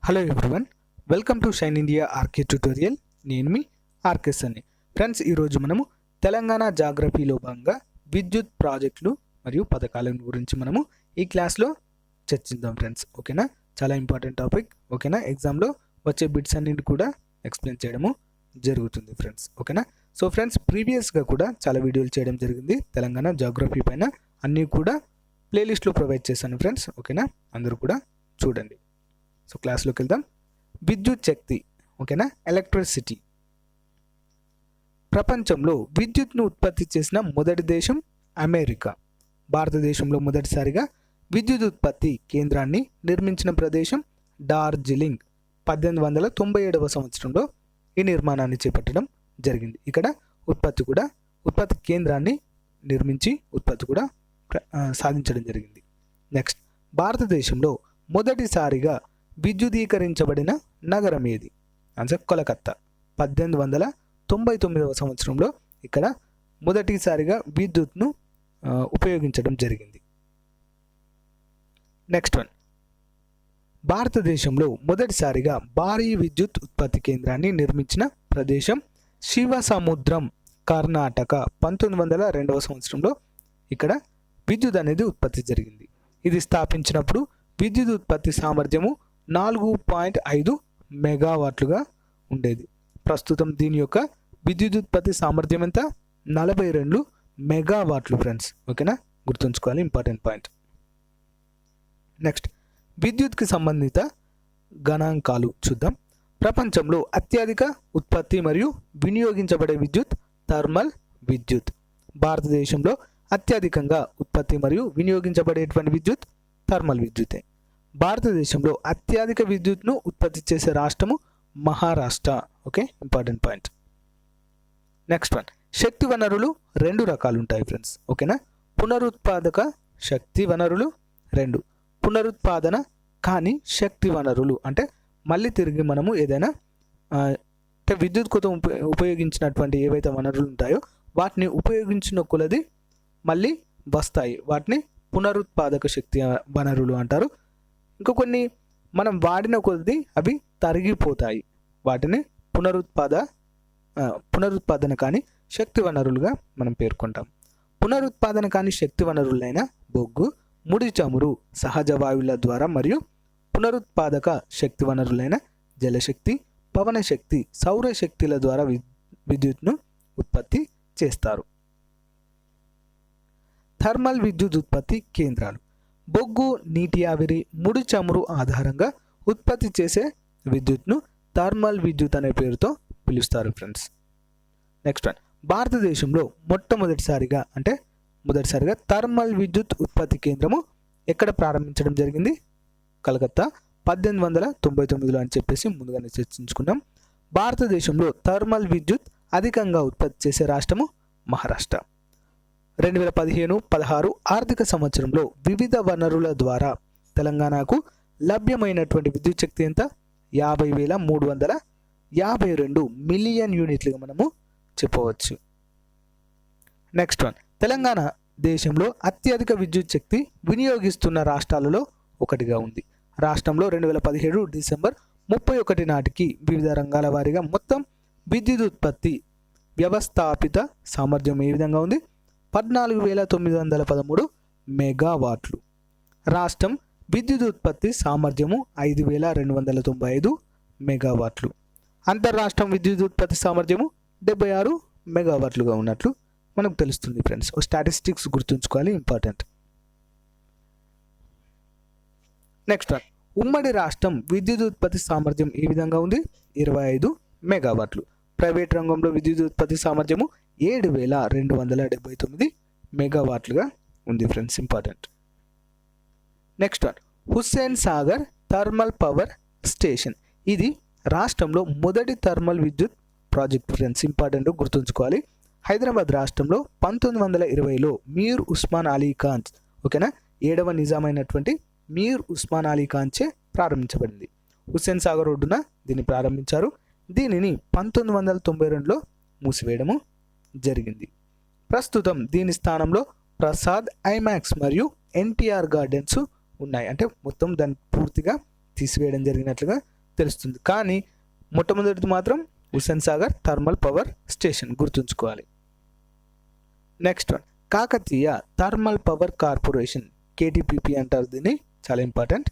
Hello everyone, welcome to shine India RK tutorial. నేను మీ RK సన్ని. Friends, ఈరోజు మనము తెలంగాణ జాగ్రఫీలో భాగంగా విద్యుత్ ప్రాజెక్టులు మరియు పథకాల గురించి మనము ఈ క్లాస్లో చర్చిద్దాం ఫ్రెండ్స్. ఓకేనా, చాలా ఇంపార్టెంట్ టాపిక్. ఓకేనా, ఎగ్జామ్లో వచ్చే బిట్స్ అన్నింటి కూడా ఎక్స్ప్లెయిన్ చేయడము జరుగుతుంది ఫ్రెండ్స్. ఓకేనా, సో ఫ్రెండ్స్, ప్రీవియస్గా కూడా చాలా వీడియోలు చేయడం జరిగింది తెలంగాణ జాగ్రఫీ పైన. అన్నీ కూడా ప్లేలిస్ట్లో ప్రొవైడ్ చేశాను ఫ్రెండ్స్. ఓకేనా, అందరూ కూడా చూడండి. సో క్లాస్లోకి వెళ్దాం. విద్యుత్ శక్తి, ఓకేనా, ఎలక్ట్రిసిటీ. ప్రపంచంలో విద్యుత్ను ఉత్పత్తి చేసిన మొదటి దేశం అమెరికా. భారతదేశంలో మొదటిసారిగా విద్యుత్ ఉత్పత్తి కేంద్రాన్ని నిర్మించిన ప్రదేశం డార్జిలింగ్. 1897 సంవత్సరంలో ఈ నిర్మాణాన్ని చేపట్టడం జరిగింది. ఇక్కడ ఉత్పత్తి కేంద్రాన్ని నిర్మించి ఉత్పత్తి కూడా సాధించడం జరిగింది. నెక్స్ట్, భారతదేశంలో మొదటిసారిగా విద్యుదీకరించబడిన నగరం ఏది? ఆన్సర్ కోలకత్తా. 1899 సంవత్సరంలో ఇక్కడ మొదటిసారిగా విద్యుత్ను ఉపయోగించడం జరిగింది. నెక్స్ట్ వన్, భారతదేశంలో మొదటిసారిగా భారీ విద్యుత్ ఉత్పత్తి కేంద్రాన్ని నిర్మించిన ప్రదేశం శివసముద్రం, కర్ణాటక. 1902 సంవత్సరంలో ఇక్కడ విద్యుత్ అనేది ఉత్పత్తి జరిగింది. ఇది స్థాపించినప్పుడు విద్యుత్ ఉత్పత్తి సామర్థ్యము 4.5 మెగావాట్లుగా ఉండేది. ప్రస్తుతం దీని యొక్క విద్యుత్ ఉత్పత్తి సామర్థ్యం ఎంత? 42 మెగావాట్లు ఫ్రెండ్స్. ఓకేనా, గుర్తుంచుకోవాలి, ఇంపార్టెంట్ పాయింట్. నెక్స్ట్, విద్యుత్కి సంబంధిత గణాంకాలు చూద్దాం. ప్రపంచంలో అత్యధిక ఉత్పత్తి మరియు వినియోగించబడే విద్యుత్ థర్మల్ విద్యుత్. భారతదేశంలో అత్యధికంగా ఉత్పత్తి మరియు వినియోగించబడేటువంటి విద్యుత్ థర్మల్ విద్యుతే. భారతదేశంలో అత్యధిక విద్యుత్ను ఉత్పత్తి చేసే రాష్ట్రము Maharashtra. Okay, important point. Next one, శక్తి వనరులు 2 రకాలు ఉంటాయి ఫ్రెండ్స్. ఓకేనా, పునరుత్పాదక శక్తి వనరులు 2, పునరుత్పాదన కానీ శక్తి వనరులు అంటే మళ్ళీ తిరిగి మనము ఏదైనా అంటే విద్యుత్ కోసం ఉపయోగించినటువంటి ఏవైతే వనరులు ఉంటాయో వాటిని ఉపయోగించిన కొలది మళ్ళీ వస్తాయి. వాటిని పునరుత్పాదక శక్తి వనరులు అంటారు. ఇంకా కొన్ని మనం వాడిన కొద్దీ అవి తరిగిపోతాయి. వాటిని పునరుత్పాదన కానీ శక్తి వనరులుగా మనం పేర్కొంటాం. పునరుత్పాదన కానీ శక్తి వనరులైన బొగ్గు, ముడి చమురు, సహజ వాయువుల ద్వారా మరియు పునరుత్పాదక శక్తి వనరులైన జలశక్తి, పవన శక్తి, సౌరశక్తుల ద్వారా విద్యుత్ను ఉత్పత్తి చేస్తారు. థర్మల్ విద్యుత్ ఉత్పత్తి కేంద్రాలు. బొగ్గు, నీటి ఆవిరి, ముడి చమురు ఆధారంగా ఉత్పత్తి చేసే విద్యుత్ను థర్మల్ విద్యుత్ అనే పేరుతో పిలుస్తారు ఫ్రెండ్స్. నెక్స్ట్ వన్, భారతదేశంలో మొదటిసారిగా థర్మల్ విద్యుత్ ఉత్పత్తి కేంద్రము ఎక్కడ ప్రారంభించడం జరిగింది? కలకత్తా. 1899 అని చెప్పేసి ముందుగానే చర్చించుకున్నాం. భారతదేశంలో థర్మల్ విద్యుత్ అధికంగా ఉత్పత్తి చేసే రాష్ట్రము మహారాష్ట్ర. 2015-16 ఆర్థిక సంవత్సరంలో వివిధ వనరుల ద్వారా తెలంగాణకు లభ్యమైనటువంటి విద్యుత్ శక్తి ఎంత? 50,352 మిలియన్ యూనిట్లుగా మనము చెప్పవచ్చు. నెక్స్ట్ వన్, తెలంగాణ దేశంలో అత్యధిక విద్యుత్ శక్తి వినియోగిస్తున్న రాష్ట్రాలలో ఒకటిగా ఉంది. రాష్ట్రంలో 2017 డిసెంబర్ 31 నాటికి వివిధ రంగాల వారీగా మొత్తం విద్యుత్ ఉత్పత్తి వ్యవస్థాపిత సామర్థ్యం ఏ విధంగా ఉంది? 14,913 మెగావాట్లు. రాష్ట్రం విద్యుత్ ఉత్పత్తి సామర్థ్యము 5,295 మెగావాట్లు. అంతర్రాష్ట్రం విద్యుత్ ఉత్పత్తి సామర్థ్యము 76 మెగావాట్లుగా ఉన్నట్లు మనకు తెలుస్తుంది ఫ్రెండ్స్. స్టాటిస్టిక్స్ గుర్తుంచుకోవాలి, ఇంపార్టెంట్. నెక్స్ట్ వన్, ఉమ్మడి రాష్ట్రం విద్యుత్ ఉత్పత్తి సామర్థ్యం ఏ విధంగా ఉంది? 25 మెగావాట్లు. ప్రైవేట్ రంగంలో విద్యుత్ ఉత్పత్తి సామర్థ్యము 7,279 మెగావాట్లుగా ఉంది friends, important. Next one, Hussain Sagar thermal power station. ఇది రాష్ట్రంలో మొదటి థర్మల్ విద్యుత్ ప్రాజెక్ట్ ఫ్రెండ్స్, ఇంపార్టెంట్, గుర్తుంచుకోవాలి. హైదరాబాద్ రాష్ట్రంలో 1920లో మీర్ ఉస్మాన్ అలీ ఖాన్, ఓకేనా, 7వ నిజామైనటువంటి మీర్ ఉస్మాన్ అలీ ఖాన్చే ప్రారంభించబడింది. హుస్సేన్ సాగర్ ఒడ్డున దీన్ని ప్రారంభించారు. దీనిని 1992లో మూసివేయడము జరిగింది. ప్రస్తుతం దీని స్థానంలో ప్రసాద్, ఐమాక్స్ మరియు ఎన్టీఆర్ గార్డెన్స్ ఉన్నాయి. అంటే మొత్తం దాన్ని పూర్తిగా తీసివేయడం జరిగినట్లుగా తెలుస్తుంది. కానీ మొట్టమొదటిది మాత్రం Hussain Sagar thermal power station, గుర్తుంచుకోవాలి. Next one, Kakatiya thermal power corporation, KTPP అంటారు దీన్ని, చాలా ఇంపార్టెంట్.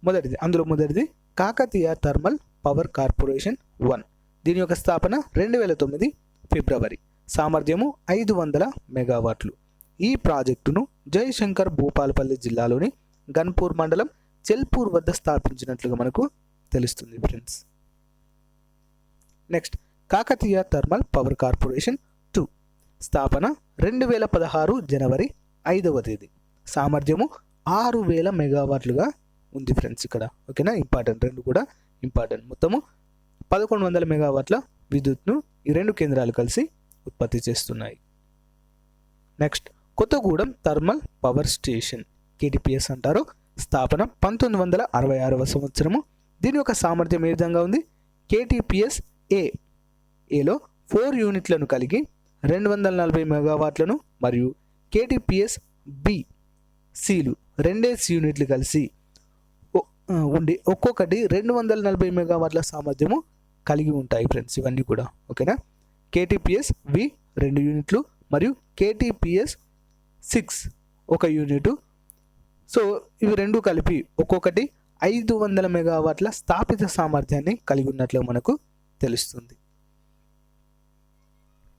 మొదటిది కాకతీయ థర్మల్ పవర్ కార్పొరేషన్ 1. దీని యొక్క స్థాపన 2009 ఫిబ్రవరి. సామర్థ్యము 500 మెగావాట్లు. ఈ ప్రాజెక్టును జయశంకర్ భూపాలపల్లి జిల్లాలోని గన్పూర్ మండలం చెల్పూర్ వద్ద స్థాపించినట్లుగా మనకు తెలుస్తుంది friends. Next, Kakatiya thermal power corporation 2. స్థాపన 2016 జనవరి 5వ తేదీ. సామర్థ్యము 6000 మెగావాట్లుగా ఉంది ఫ్రెండ్స్ ఇక్కడ. ఓకేనా, ఇంపార్టెంట్, రెండు కూడా ఇంపార్టెంట్. మొత్తము 1100 మెగావాట్ల విద్యుత్ను ఈ రెండు కేంద్రాలు కలిసి ఉత్పత్తి చేస్తున్నాయి. Next, Kothagudem thermal power station, KTPS అంటారు. స్థాపన 1966వ సంవత్సరము. దీని యొక్క సామర్థ్యం ఏ విధంగా ఉంది? కేటీపీఎస్ ఏలో 4 యూనిట్లను కలిగి 240 మెగావాట్లను మరియు కేటీపీఎస్ సిలు 2 యూనిట్లు కలిసి ఉండి ఒక్కొక్కటి 240 మెగావాట్ల సామర్థ్యము కలిగి ఉంటాయి ఫ్రెండ్స్, ఇవన్నీ కూడా. ఓకేనా, కేటీపీఎస్ 2 యూనిట్లు మరియు కేటీపీఎస్ 6 1 యూనిట్. సో ఇవి రెండు కలిపి ఒక్కొక్కటి 500 మెగావాట్ల స్థాపిత సామర్థ్యాన్ని కలిగి ఉన్నట్లు మనకు తెలుస్తుంది.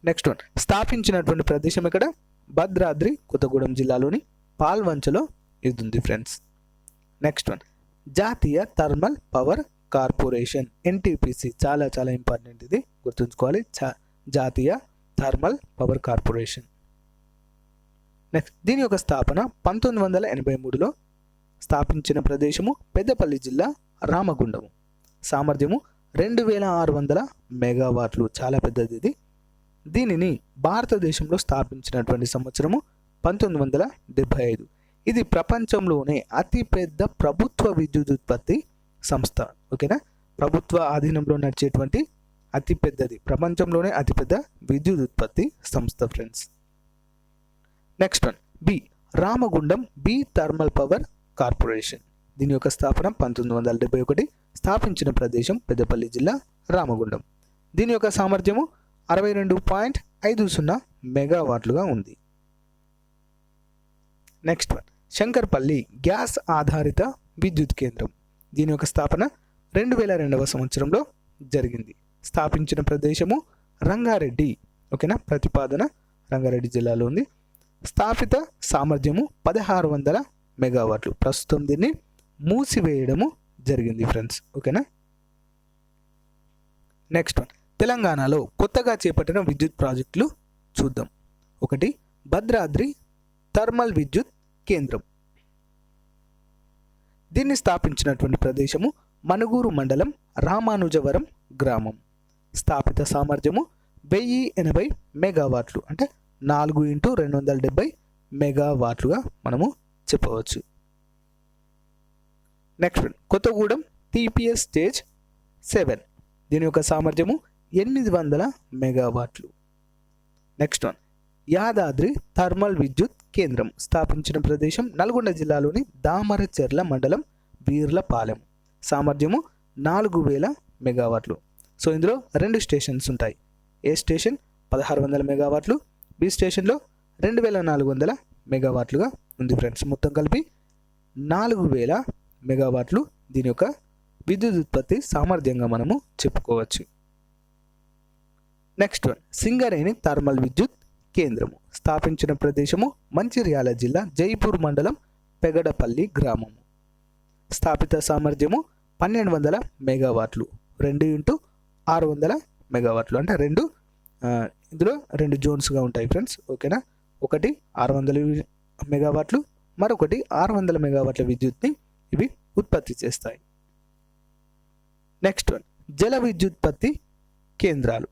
నెక్స్ట్ వన్, స్థాపించినటువంటి ప్రదేశం ఇక్కడ భద్రాద్రి కొత్తగూడెం జిల్లాలోని పాల్వంచలో ఇది ఉంది ఫ్రెండ్స్. నెక్స్ట్ వన్, జాతీయ థర్మల్ పవర్ కార్పొరేషన్, ఎన్టీపీసీ, చాలా చాలా ఇంపార్టెంట్, ఇది గుర్తుంచుకోవాలి. జాతీయ థర్మల్ పవర్ కార్పొరేషన్. నెక్స్ట్, దీని యొక్క స్థాపన 1983లో. స్థాపించిన ప్రదేశము పెద్దపల్లి జిల్లా రామగుండము. సామర్థ్యము 2600 మెగావాట్లు, చాలా పెద్దది ఇది. దీనిని భారతదేశంలో స్థాపించినటువంటి సంవత్సరము 1975. ఇది ప్రపంచంలోనే అతిపెద్ద ప్రభుత్వ విద్యుత్ ఉత్పత్తి సంస్థ. ఓకేనా, ప్రభుత్వ ఆధీనంలో నడిచేటువంటి అతిపెద్దది, ప్రపంచంలోనే అతిపెద్ద విద్యుత్ ఉత్పత్తి సంస్థ friends. Next one, Ramagundam thermal power corporation. దీని యొక్క స్థాపన 1971. స్థాపించిన ప్రదేశం పెద్దపల్లి జిల్లా రామగుండం. దీని యొక్క సామర్థ్యము 62.50 మెగావాట్లుగా ఉంది. నెక్స్ట్ వన్, శంకర్పల్లి గ్యాస్ ఆధారిత విద్యుత్ కేంద్రం. దీని యొక్క స్థాపన 2002వ సంవత్సరంలో జరిగింది. స్థాపించిన ప్రదేశము రంగారెడ్డి. ఓకేనా, ప్రతిపాదన రంగారెడ్డి జిల్లాలో ఉంది. స్థాపిత సామర్థ్యము 1600 మెగావాట్లు. ప్రస్తుతం దీన్ని మూసివేయడము జరిగింది ఫ్రెండ్స్. ఓకేనా. నెక్స్ట్ వన్, తెలంగాణలో కొత్తగా చేపట్టిన విద్యుత్ ప్రాజెక్టులు చూద్దాం. ఒకటి, భద్రాద్రి థర్మల్ విద్యుత్ కేంద్రం. దీన్ని స్థాపించినటువంటి ప్రదేశము మనుగూరు మండలం రామానుజవరం గ్రామం. స్థాపిత సామర్థ్యము 1080 మెగావాట్లు, అంటే 4x270 మెగావాట్లుగా మనము చెప్పవచ్చు. Next one, Kothagudem TPS stage 7. దీని యొక్క సామర్థ్యము 800 మెగావాట్లు. నెక్స్ట్ వన్, యాదాద్రి థర్మల్ విద్యుత్ కేంద్రం. స్థాపించిన ప్రదేశం నల్గొండ జిల్లాలోని దామరచెర్ల మండలం వీర్లపాలెం. సామర్థ్యము 4000 మెగావాట్లు. సో ఇందులో 2 స్టేషన్స్ ఉంటాయి. ఏ స్టేషన్ 1600 మెగావాట్లు, బి స్టేషన్లో 2400 మెగావాట్లుగా ఉంది ఫ్రెండ్స్. మొత్తం కలిపి 4000 మెగావాట్లు దీని యొక్క విద్యుత్ ఉత్పత్తి సామర్థ్యంగా మనము చెప్పుకోవచ్చు. నెక్స్ట్ వన్, సింగరేణి థర్మల్ విద్యుత్ కేంద్రము. స్థాపించిన ప్రదేశము మంచిర్యాల జిల్లా జైపూర్ మండలం పెగడపల్లి గ్రామము. స్థాపిత సామర్థ్యము 1200 మెగావాట్లు, 2x600 మెగావాట్లు, అంటే ఇందులో 2 జోన్స్గా ఉంటాయి ఫ్రెండ్స్. ఓకేనా, ఒకటి 600 మెగావాట్లు, మరొకటి 600 మెగావాట్ల విద్యుత్ని ఇవి ఉత్పత్తి చేస్తాయి. నెక్స్ట్ వన్, జల విద్యుత్పత్తి కేంద్రాలు.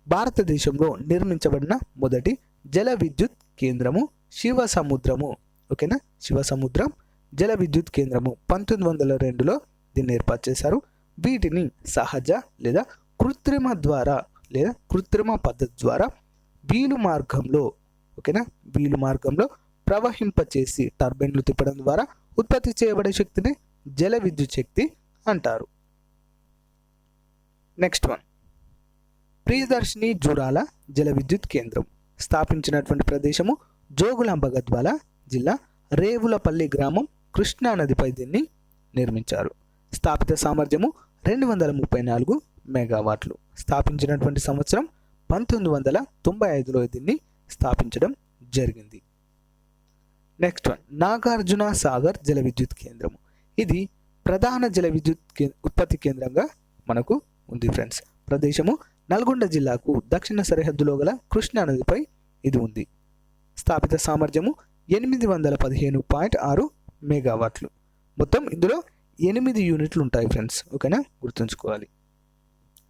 భారతదేశంలో నిర్మించబడిన మొదటి జల విద్యుత్ కేంద్రము శివసముద్రము. ఓకేనా, శివసముద్రం జల విద్యుత్ కేంద్రము 1902లో దీన్ని ఏర్పాటు చేశారు. వీటిని సహజ లేదా కృత్రిమ పద్ధతి ద్వారా వీలు మార్గంలో, ఓకేనా, వీలు మార్గంలో ప్రవహింపచేసి టర్బైన్లు తిప్పడం ద్వారా ఉత్పత్తి చేయబడే శక్తిని జల విద్యుత్ శక్తి అంటారు. నెక్స్ట్ వన్, ప్రియదర్శిని జూరాల జల విద్యుత్ కేంద్రం స్థాపించినటువంటి ప్రదేశము జోగులాంబ గద్వాల జిల్లా రేవులపల్లి గ్రామం, కృష్ణా నదిపై దీన్ని నిర్మించారు. స్థాపిత సామర్థ్యము 234 మెగావాట్లు. స్థాపించినటువంటి సంవత్సరం 1995లో దీన్ని స్థాపించడం జరిగింది. నెక్స్ట్ వన్, నాగార్జున సాగర్ జల విద్యుత్ కేంద్రము. ఇది ప్రధాన జల విద్యుత్ ఉత్పత్తి కేంద్రంగా మనకు ఉంది ఫ్రెండ్స్. ప్రదేశము నల్గొండ జిల్లాకు దక్షిణ సరిహద్దులో గల కృష్ణా నదిపై ఇది ఉంది. స్థాపిత సామర్థ్యము 815.6 మెగావాట్లు. మొత్తం ఇందులో 8 యూనిట్లు ఉంటాయి ఫ్రెండ్స్, ఓకేనా, గుర్తుంచుకోవాలి.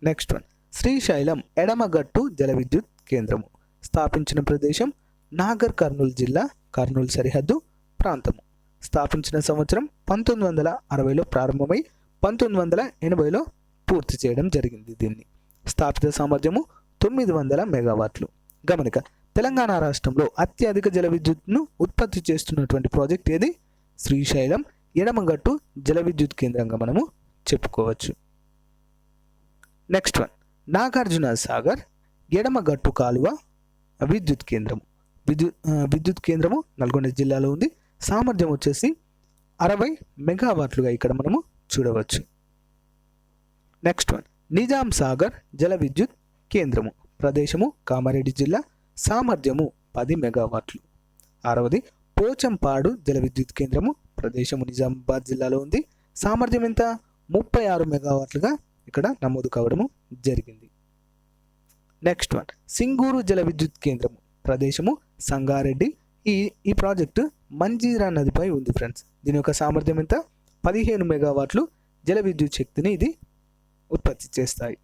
నెక్స్ట్ వన్, శ్రీశైలం ఎడమగట్టు జల విద్యుత్ కేంద్రము స్థాపించిన ప్రదేశం నాగర్ కర్నూలు జిల్లా, కర్నూలు సరిహద్దు ప్రాంతము. స్థాపించిన సంవత్సరం 1960లో ప్రారంభమై 1980లో పూర్తి చేయడం జరిగింది. దీన్ని స్థాపిత సామర్థ్యము 900 మెగావాట్లు. గమనిక, తెలంగాణ రాష్ట్రంలో అత్యధిక జల విద్యుత్ను ఉత్పత్తి చేస్తున్నటువంటి ప్రాజెక్ట్ ఏది? శ్రీశైలం ఎడమగట్టు జల విద్యుత్ కేంద్రంగా మనము చెప్పుకోవచ్చు. నెక్స్ట్ వన్, నాగార్జున సాగర్ ఎడమగట్టు కాలువ విద్యుత్ కేంద్రము. విద్యుత్ కేంద్రము నల్గొండ జిల్లాలో ఉంది. సామర్థ్యం వచ్చేసి 60 మెగావాట్లుగా ఇక్కడ మనము చూడవచ్చు. నెక్స్ట్ వన్, నిజాం సాగర్ జల విద్యుత్ కేంద్రము. ప్రదేశము కామారెడ్డి జిల్లా. సామర్థ్యము 10 మెగావాట్లు. 6వది, పోచంపాడు జల విద్యుత్ కేంద్రము. ప్రదేశము నిజామాబాద్ జిల్లాలో ఉంది. సామర్థ్యం ఎంత? 36 మెగావాట్లుగా ఇక్కడ నమోదు కావడము జరిగింది. నెక్స్ట్ వన్, సింగూరు జల విద్యుత్ కేంద్రము. ప్రదేశము సంగారెడ్డి. ఈ ప్రాజెక్టు మంజీరా నదిపై ఉంది ఫ్రెండ్స్. దీని యొక్క సామర్థ్యం ఎంత? 15 మెగావాట్లు జల విద్యుత్ శక్తిని ఇది ఉత్పత్తి చేస్తాయి.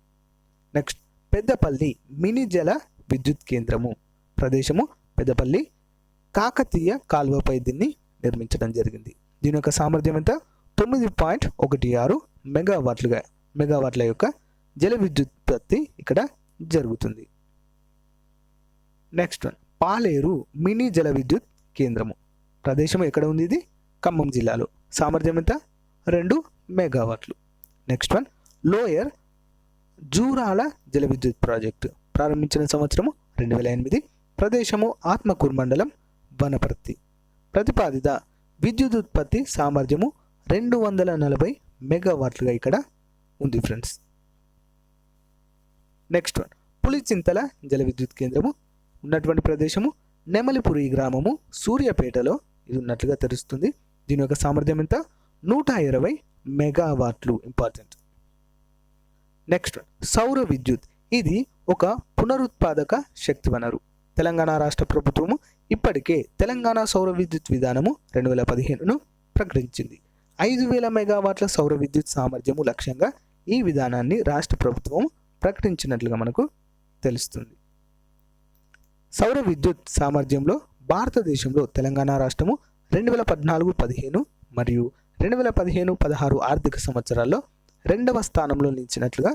నెక్స్ట్, పెద్దపల్లి మినీ జల విద్యుత్ కేంద్రము. ప్రదేశము పెద్దపల్లి కాకతీయ కాలువపై దీన్ని నిర్మించడం జరిగింది. దీని యొక్క సామర్థ్యం ఎంత? 9.16 మెగావాట్ల యొక్క జల విద్యుత్పత్తి ఇక్కడ జరుగుతుంది. నెక్స్ట్ వన్, పాలేరు మినీ జల విద్యుత్ కేంద్రము. ప్రదేశం ఎక్కడ ఉంది? ఇది ఖమ్మం జిల్లాలో. సామర్థ్యం ఎంత? 2 మెగావాట్లు. నెక్స్ట్ వన్, లోయర్ జూరాల జల విద్యుత్ ప్రాజెక్టు. ప్రారంభించిన సంవత్సరము 2008. ప్రదేశము ఆత్మకూరు మండలం, వనపర్తి. ప్రతిపాదిత విద్యుత్ ఉత్పత్తి సామర్థ్యము 240 మెగావాట్లుగా ఇక్కడ ఉంది ఫ్రెండ్స్. నెక్స్ట్ వన్, పులిచింతల జల విద్యుత్ కేంద్రము ఉన్నటువంటి ప్రదేశము నెమలిపురి గ్రామము, సూర్యాపేటలో ఇది ఉన్నట్లుగా తెలుస్తుంది. దీని యొక్క సామర్థ్యం ఎంత? 120 మెగావాట్లు. ఇంపార్టెంట్. నెక్స్ట్ వన్, సౌర విద్యుత్. ఇది ఒక పునరుత్పాదక శక్తి వనరు. తెలంగాణ రాష్ట్ర ప్రభుత్వము ఇప్పటికే తెలంగాణ సౌర విద్యుత్ విధానము 2015ను ప్రకటించింది. 5000 మెగావాట్ల సౌర విద్యుత్ సామర్థ్యము లక్ష్యంగా ఈ విధానాన్ని రాష్ట్ర ప్రభుత్వం ప్రకటించినట్లుగా మనకు తెలుస్తుంది. సౌర విద్యుత్ సామర్థ్యంలో భారతదేశంలో తెలంగాణ రాష్ట్రము 2014-15 మరియు 2015-16 ఆర్థిక సంవత్సరాల్లో 2వ స్థానంలో నిలిచినట్లుగా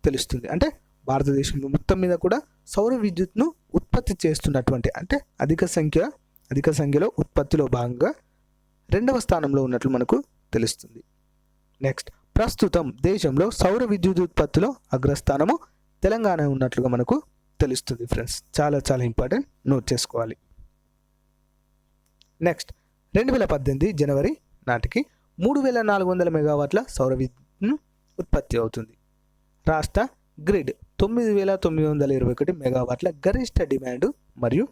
తెలుస్తుంది. అంటే భారతదేశంలో మొత్తం మీద కూడా సౌర విద్యుత్ను ఉత్పత్తి చేస్తున్నటువంటి, అంటే అధిక సంఖ్యలో ఉత్పత్తిలో భాగంగా 2వ స్థానంలో ఉన్నట్లు మనకు తెలుస్తుంది. నెక్స్ట్, ప్రస్తుతం దేశంలో సౌర విద్యుత్ ఉత్పత్తిలో అగ్రస్థానము తెలంగాణ ఉన్నట్లుగా మనకు తెలుస్తుంది ఫ్రెండ్స్. చాలా చాలా ఇంపార్టెంట్, నోట్ చేసుకోవాలి. నెక్స్ట్, 2018 జనవరి నాటికి 3400 మెగావాట్ల సౌర విద్యుత్ను ఉత్పత్తి అవుతుంది. రాష్ట్ర గ్రిడ్ 9921 మెగావాట్ల గరిష్ట డిమాండ్ మరియు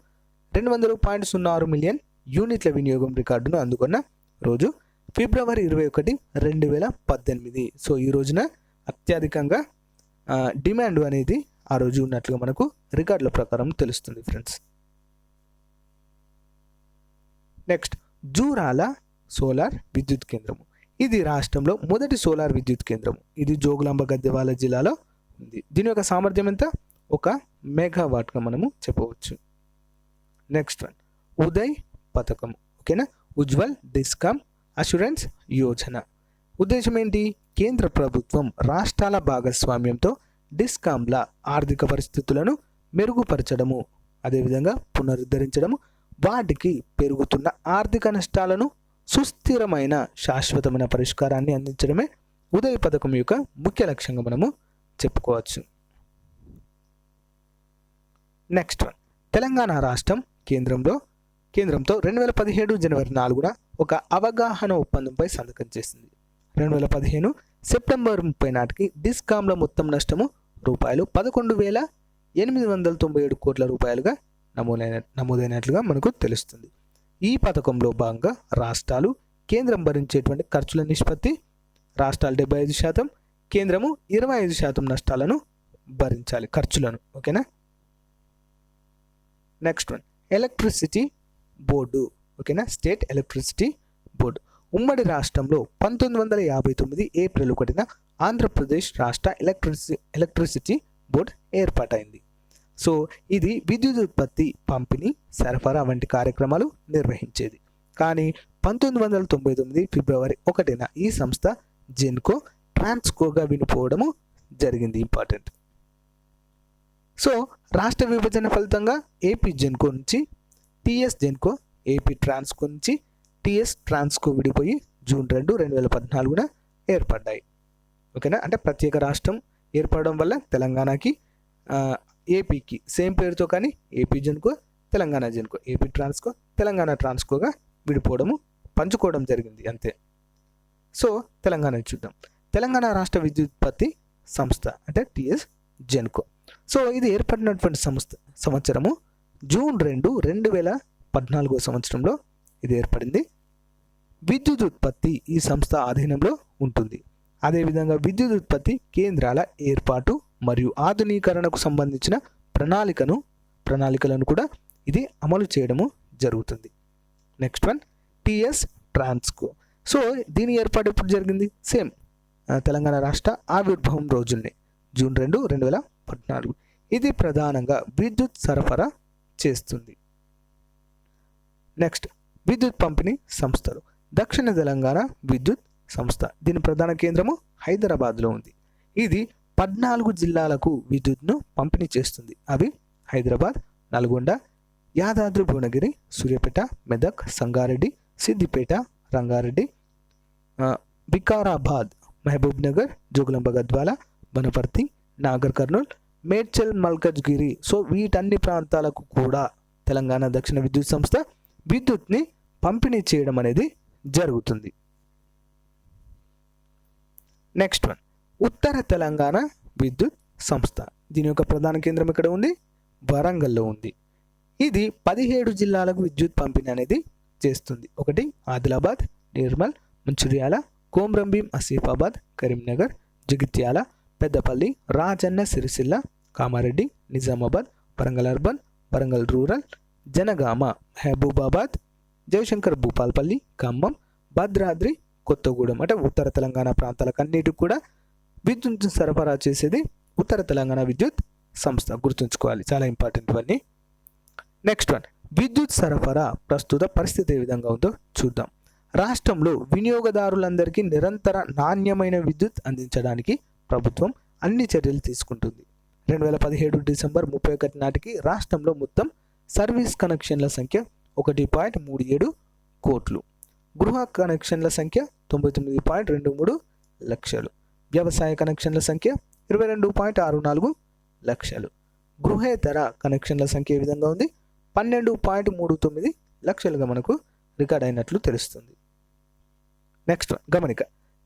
200.06 మిలియన్ యూనిట్ల వినియోగం రికార్డును అందుకున్న రోజు ఫిబ్రవరి 21, 2018. సో ఈ రోజున అత్యధికంగా డిమాండ్ అనేది ఆ రోజు ఉన్నట్లుగా మనకు రికార్డుల ప్రకారం తెలుస్తుంది ఫ్రెండ్స్. నెక్స్ట్, జూరాల సోలార్ విద్యుత్ కేంద్రము. ఇది రాష్ట్రంలో మొదటి సోలార్ విద్యుత్ కేంద్రము. ఇది జోగులాంబ గద్వాల జిల్లాలో ఉంది. దీని యొక్క సామర్థ్యం ఎంత? 1 మెగావాట్గా మనము చెప్పవచ్చు. నెక్స్ట్ వన్, ఉదయ్ పథకం. ఓకేనా, ఉజ్వల్ డిస్కామ్ అష్యూరెన్స్ యోజన. ఉద్దేశం ఏంటి? కేంద్ర ప్రభుత్వం రాష్ట్రాల భాగస్వామ్యంతో డిస్కామ్ల ఆర్థిక పరిస్థితులను మెరుగుపరచడము, అదేవిధంగా పునరుద్ధరించడము, వాటికి పెరుగుతున్న ఆర్థిక నష్టాలను సుస్థిరమైన శాశ్వతమైన పరిష్కారాన్ని అందించడమే ఉదయ్ పథకం యొక్క ముఖ్య లక్ష్యంగా మనము చెప్పుకోవచ్చు. నెక్స్ట్ వన్, తెలంగాణ రాష్ట్రం కేంద్రంతో 2017 జనవరి 4న ఒక అవగాహన ఒప్పందంపై సంతకం చేసింది. 2015 సెప్టెంబర్ 30 నాటికి డిస్కామ్ల మొత్తం నష్టము రూపాయలు 11,897 కోట్ల రూపాయలుగా నమోదైనట్లుగా మనకు తెలుస్తుంది. ఈ పథకంలో భాగంగా రాష్ట్రాలు కేంద్రం భరించేటువంటి ఖర్చుల నిష్పత్తి రాష్ట్రాలు 75%, కేంద్రము 25% నష్టాలను భరించాలి, ఖర్చులను. ఓకేనా. Next one, electricity board. ఓకేనా, స్టేట్ ఎలక్ట్రిసిటీ బోర్డు. ఉమ్మడి రాష్ట్రంలో 1959 ఏప్రిల్ 1న ఆంధ్రప్రదేశ్ రాష్ట్ర ఎలక్ట్రిసిటీ బోర్డు ఏర్పాటైంది. సో ఇది విద్యుత్ ఉత్పత్తి, పంపిణీ, సరఫరా వంటి కార్యక్రమాలు నిర్వహించేది. కానీ 1999 ఫిబ్రవరి 1న ఈ సంస్థ జెన్కో ట్రాన్స్కోగా విడిపోవడము జరిగింది. ఇంపార్టెంట్. సో రాష్ట్ర విభజన ఫలితంగా ఏపీ జెన్కో నుంచి టిఎస్ జెన్కో, ఏపీ ట్రాన్స్కో నుంచి టిఎస్ ట్రాన్స్కో విడిపోయి జూన్ 2, 2014న ఏర్పడ్డాయి. ఓకేనా. అంటే ప్రత్యేక రాష్ట్రం ఏర్పడడం వల్ల తెలంగాణకి ఏపీకి సేమ్ పేరుతో కానీ ఏపీ జెన్కో, తెలంగాణ జెన్కో, ఏపీ ట్రాన్స్కో, తెలంగాణ ట్రాన్స్కోగా విడిపోవడము, పంచుకోవడం జరిగింది అంతే. సో తెలంగాణ చూద్దాం. తెలంగాణ రాష్ట్ర విద్యుత్పత్తి సంస్థ అంటే టిఎస్ జెన్కో. సో ఇది ఏర్పడినటువంటి సంవత్సరము జూన్ 2, 2014 సంవత్సరంలో ఇది ఏర్పడింది. విద్యుత్ ఉత్పత్తి ఈ సంస్థ ఆధీనంలో ఉంటుంది. అదేవిధంగా విద్యుత్ ఉత్పత్తి కేంద్రాల ఏర్పాటు మరియు ఆధునీకరణకు సంబంధించిన ప్రణాళికలను కూడా ఇది అమలు చేయడము జరుగుతుంది. Next one, TS Transco. So దీని ఏర్పాటు ఎప్పుడు జరిగింది? సేమ్ తెలంగాణ రాష్ట్ర ఆవిర్భావం రోజుల్ని జూన్ 2, 2014. ఇది ప్రధానంగా విద్యుత్ సరఫరా చేస్తుంది. నెక్స్ట్, విద్యుత్ పంపిణీ సంస్థలు. దక్షిణ తెలంగాణ విద్యుత్ సంస్థ, దీని ప్రధాన కేంద్రము హైదరాబాద్లో ఉంది. ఇది 14 జిల్లాలకు విద్యుత్ను పంపిణీ చేస్తుంది. అవి హైదరాబాద్, నల్గొండ, యాదాద్రి భువనగిరి, సూర్యాపేట, మెదక్, సంగారెడ్డి, సిద్దిపేట, రంగారెడ్డి, వికారాబాద్, మహబూబ్ నగర్, జోగులాంబ గద్వాల, వనపర్తి, నాగర్ కర్నూల్, మేడ్చల్, మల్కజ్గిరి. సో వీటన్ని ప్రాంతాలకు కూడా తెలంగాణ దక్షిణ విద్యుత్ సంస్థ విద్యుత్ని పంపిణీ చేయడం అనేది జరుగుతుంది. నెక్స్ట్ వన్, ఉత్తర తెలంగాణ విద్యుత్ సంస్థ. దీని యొక్క ప్రధాన కేంద్రం ఇక్కడ ఉంది, వరంగల్లో ఉంది. ఇది 17 జిల్లాలకు విద్యుత్ పంపిణీ అనేది చేస్తుంది. ఒకటి ఆదిలాబాద్, నిర్మల్, మంచిర్యాల, కొమ్రంభీం, ఆసిఫాబాద్, కరీంనగర్, జగిత్యాల, పెద్దపల్లి, రాజన్న సిరిసిల్ల, కామారెడ్డి, నిజామాబాద్, వరంగల్ అర్బన్, వరంగల్ రూరల్, జనగామ, మహబూబాబాద్, జయశంకర్, భూపాల్పల్లి, ఖమ్మం, భద్రాద్రి, కొత్తగూడెం. అంటే ఉత్తర తెలంగాణ ప్రాంతాలకన్నిటికి కూడా విద్యుత్ సరఫరా చేసేది ఉత్తర తెలంగాణ విద్యుత్ సంస్థ. గుర్తుంచుకోవాలి, చాలా ఇంపార్టెంట్ ఇవన్నీ. నెక్స్ట్ వన్, విద్యుత్ సరఫరా ప్రస్తుత పరిస్థితి ఏ విధంగా ఉందో చూద్దాం. రాష్ట్రంలో వినియోగదారులందరికీ నిరంతర నాణ్యమైన విద్యుత్ అందించడానికి ప్రభుత్వం అన్ని చర్యలు తీసుకుంటుంది. 2017 డిసెంబర్ 31 నాటికి రాష్ట్రంలో మొత్తం సర్వీస్ కనెక్షన్ల సంఖ్య 1.37 కోట్లు, గృహ కనెక్షన్ల సంఖ్య 99.23 లక్షలు, వ్యవసాయ కనెక్షన్ల సంఖ్య 22.64 లక్షలు, గృహేతర కనెక్షన్ల సంఖ్య ఏ విధంగా ఉంది? 12.39 లక్షలుగా మనకు రికార్డ్ అయినట్లు తెలుస్తుంది. నెక్స్ట్ గమనిక,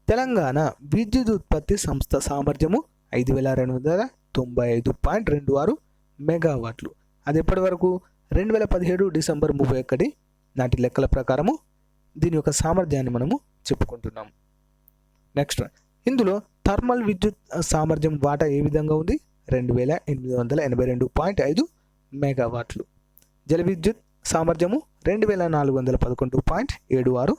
తెలంగాణ విద్యుత్ ఉత్పత్తి సంస్థ సామర్థ్యము 5,295.26 మెగావాట్లు. అది ఎప్పటి వరకు? 2017 డిసెంబర్ 31 నాటి లెక్కల ప్రకారము దీని యొక్క సామర్థ్యాన్ని మనము చెప్పుకుంటున్నాము. నెక్స్ట్ ఇందులో థర్మల్ విద్యుత్ సామర్థ్యం వాటా ఏ విధంగా ఉంది? 2,882.5 మెగావాట్లు. జల విద్యుత్ సామర్థ్యము 2,411.76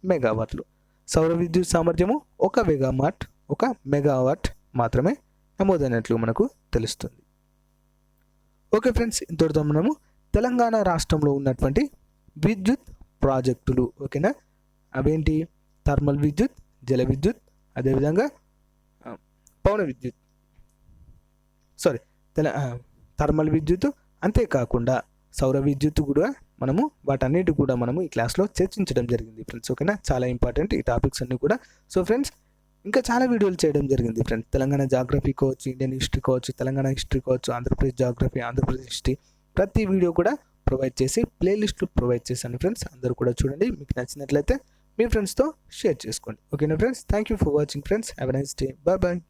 మెగావాట్లు. సౌర విద్యుత్ సామర్థ్యము 1 మెగావాట్ మాత్రమే నమోదైనట్లు మనకు తెలుస్తుంది. ఓకే ఫ్రెండ్స్, ఇంతటితో మనము తెలంగాణ రాష్ట్రంలో ఉన్నటువంటి విద్యుత్ ప్రాజెక్టులు, ఓకేనా, అవేంటి? థర్మల్ విద్యుత్, జల విద్యుత్, అదేవిధంగా పవన విద్యుత్, థర్మల్ విద్యుత్, అంతేకాకుండా సౌర విద్యుత్ కూడా మనము వాటన్నిటి కూడా మనము ఈ క్లాస్లో చర్చించడం జరిగింది ఫ్రెండ్స్. ఓకేనా, చాలా ఇంపార్టెంట్ ఈ టాపిక్స్ అన్నీ కూడా. సో ఫ్రెండ్స్, ఇంకా చాలా వీడియోలు చేయడం జరిగింది ఫ్రెండ్స్. తెలంగాణ జాగ్రఫీ కావచ్చు, ఇండియన్ హిస్టరీ కావచ్చు, తెలంగాణ హిస్టరీ కావచ్చు, ఆంధ్రప్రదేశ్ జాగ్రఫీ, ఆంధ్రప్రదేశ్ హిస్టరీ, ప్రతి వీడియో కూడా ప్రొవైడ్ చేసి ప్లేలిస్ట్లు ప్రొవైడ్ చేశాను ఫ్రెండ్స్. అందరూ కూడా చూడండి. మీకు నచ్చినట్లయితే మీ ఫ్రెండ్స్తో షేర్ చేసుకోండి. ఓకేనా friends, thank you for watching friends. Have a nice day. Bye bye.